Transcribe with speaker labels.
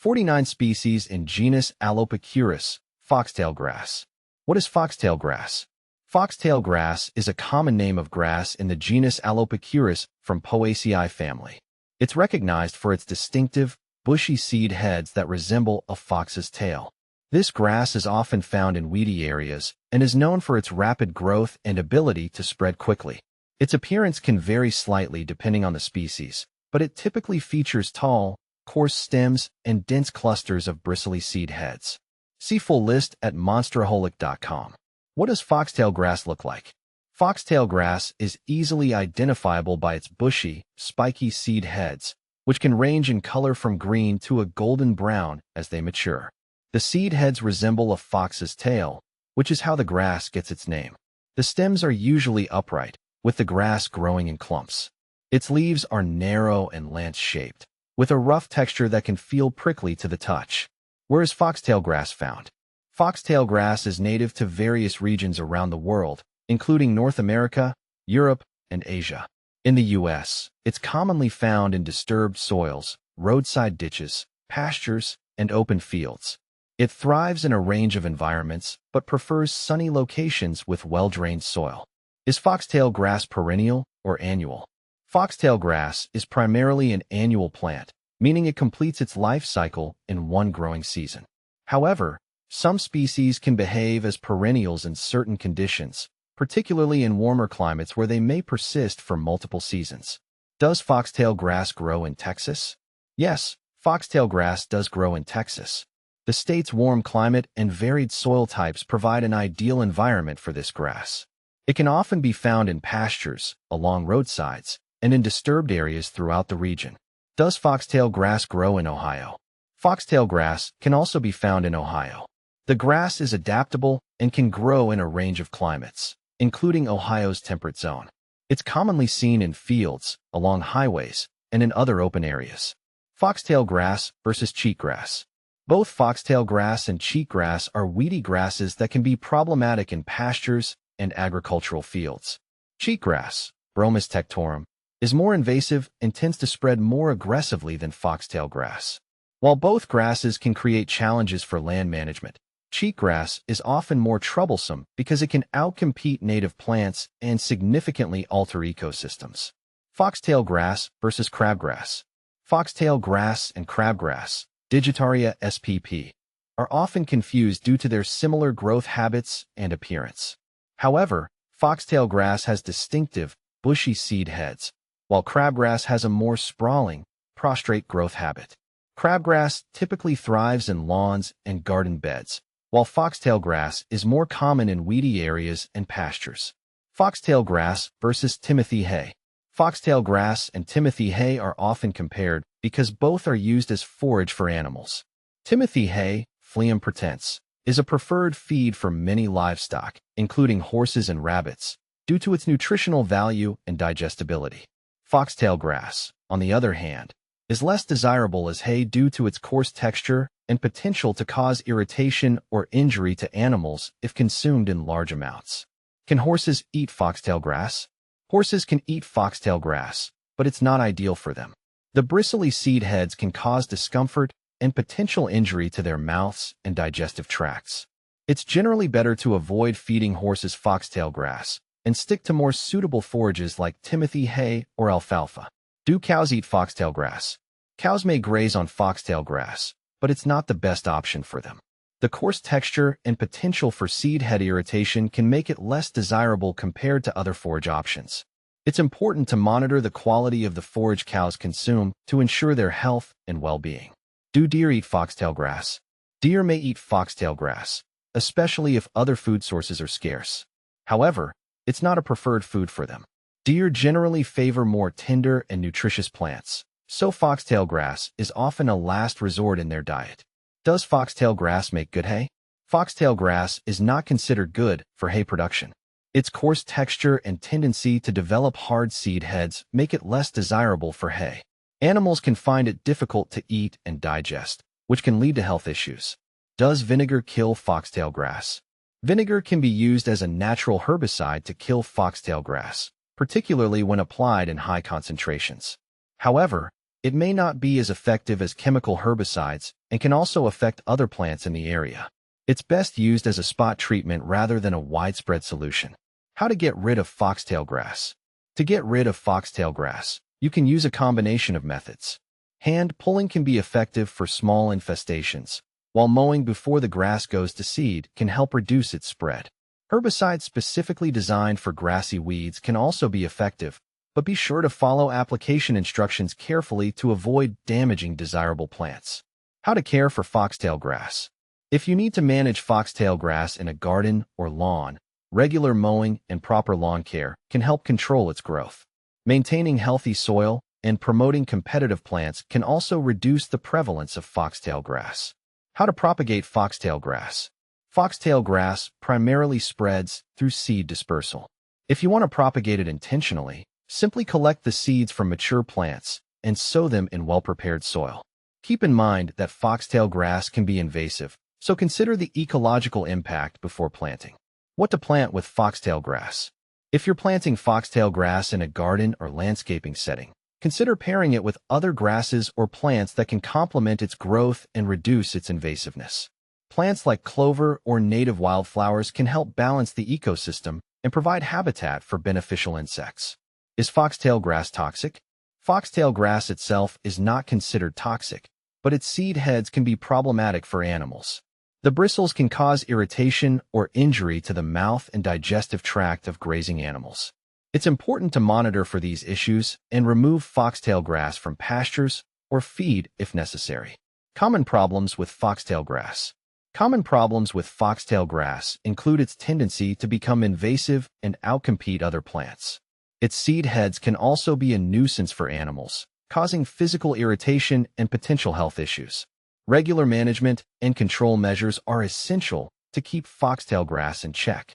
Speaker 1: 49 species in genus Alopecurus, foxtail grass. What is foxtail grass? Foxtail grass is a common name of grass in the genus Alopecurus from Poaceae family. It's recognized for its distinctive, bushy seed heads that resemble a fox's tail. This grass is often found in weedy areas and is known for its rapid growth and ability to spread quickly. Its appearance can vary slightly depending on the species, but it typically features tall, coarse stems and dense clusters of bristly seed heads. See full list at monsteraholic.com. What does foxtail grass look like? Foxtail grass is easily identifiable by its bushy, spiky seed heads, which can range in color from green to a golden brown as they mature. The seed heads resemble a fox's tail, which is how the grass gets its name. The stems are usually upright, with the grass growing in clumps. Its leaves are narrow and lance-shaped, with a rough texture that can feel prickly to the touch. Where is foxtail grass found? Foxtail grass is native to various regions around the world, including North America, Europe, and Asia. In the U.S., it's commonly found in disturbed soils, roadside ditches, pastures, and open fields. It thrives in a range of environments, but prefers sunny locations with well-drained soil. Is foxtail grass perennial or annual? Foxtail grass is primarily an annual plant, meaning it completes its life cycle in one growing season. However, some species can behave as perennials in certain conditions, particularly in warmer climates where they may persist for multiple seasons. Does foxtail grass grow in Texas? Yes, foxtail grass does grow in Texas. The state's warm climate and varied soil types provide an ideal environment for this grass. It can often be found in pastures, along roadsides, and in disturbed areas throughout the region. Does foxtail grass grow in Ohio? Foxtail grass can also be found in Ohio. The grass is adaptable and can grow in a range of climates, including Ohio's temperate zone. It's commonly seen in fields, along highways, and in other open areas. Foxtail grass versus cheatgrass. Both foxtail grass and cheatgrass are weedy grasses that can be problematic in pastures and agricultural fields. Cheatgrass, Bromus tectorum, is more invasive and tends to spread more aggressively than foxtail grass. While both grasses can create challenges for land management, cheatgrass is often more troublesome because it can outcompete native plants and significantly alter ecosystems. Foxtail grass versus crabgrass. Foxtail grass and crabgrass, Digitaria spp, are often confused due to their similar growth habits and appearance. However, foxtail grass has distinctive, bushy seed heads, while crabgrass has a more sprawling, prostrate growth habit. Crabgrass typically thrives in lawns and garden beds, while foxtail grass is more common in weedy areas and pastures. Foxtail grass versus Timothy hay. Foxtail grass and Timothy hay are often compared because both are used as forage for animals. Timothy hay, Phleum pratense, is a preferred feed for many livestock, including horses and rabbits, due to its nutritional value and digestibility. Foxtail grass, on the other hand, is less desirable as hay due to its coarse texture and potential to cause irritation or injury to animals if consumed in large amounts. Can horses eat foxtail grass? Horses can eat foxtail grass, but it's not ideal for them. The bristly seed heads can cause discomfort and potential injury to their mouths and digestive tracts. It's generally better to avoid feeding horses foxtail grass and stick to more suitable forages like Timothy hay or alfalfa. Do cows eat foxtail grass? Cows may graze on foxtail grass, but it's not the best option for them. The coarse texture and potential for seed head irritation can make it less desirable compared to other forage options. It's important to monitor the quality of the forage cows consume to ensure their health and well-being. Do deer eat foxtail grass? Deer may eat foxtail grass, especially if other food sources are scarce. However, it's not a preferred food for them. Deer generally favor more tender and nutritious plants, so foxtail grass is often a last resort in their diet. Does foxtail grass make good hay? Foxtail grass is not considered good for hay production. Its coarse texture and tendency to develop hard seed heads make it less desirable for hay. Animals can find it difficult to eat and digest, which can lead to health issues. Does vinegar kill foxtail grass? Vinegar can be used as a natural herbicide to kill foxtail grass, particularly when applied in high concentrations. However, it may not be as effective as chemical herbicides and can also affect other plants in the area. It's best used as a spot treatment rather than a widespread solution. How to get rid of foxtail grass. To get rid of foxtail grass, you can use a combination of methods. Hand pulling can be effective for small infestations, while mowing before the grass goes to seed can help reduce its spread. Herbicides specifically designed for grassy weeds can also be effective, but be sure to follow application instructions carefully to avoid damaging desirable plants. How to care for foxtail grass. If you need to manage foxtail grass in a garden or lawn, regular mowing and proper lawn care can help control its growth. Maintaining healthy soil and promoting competitive plants can also reduce the prevalence of foxtail grass. How to propagate foxtail grass. Foxtail grass primarily spreads through seed dispersal. If you want to propagate it intentionally, simply collect the seeds from mature plants and sow them in well-prepared soil. Keep in mind that foxtail grass can be invasive, so consider the ecological impact before planting. What to plant with foxtail grass. If you're planting foxtail grass in a garden or landscaping setting, consider pairing it with other grasses or plants that can complement its growth and reduce its invasiveness. Plants like clover or native wildflowers can help balance the ecosystem and provide habitat for beneficial insects. Is foxtail grass toxic? Foxtail grass itself is not considered toxic, but its seed heads can be problematic for animals. The bristles can cause irritation or injury to the mouth and digestive tract of grazing animals. It's important to monitor for these issues and remove foxtail grass from pastures or feed if necessary. Common problems with foxtail grass. Common problems with foxtail grass include its tendency to become invasive and outcompete other plants. Its seed heads can also be a nuisance for animals, causing physical irritation and potential health issues. Regular management and control measures are essential to keep foxtail grass in check.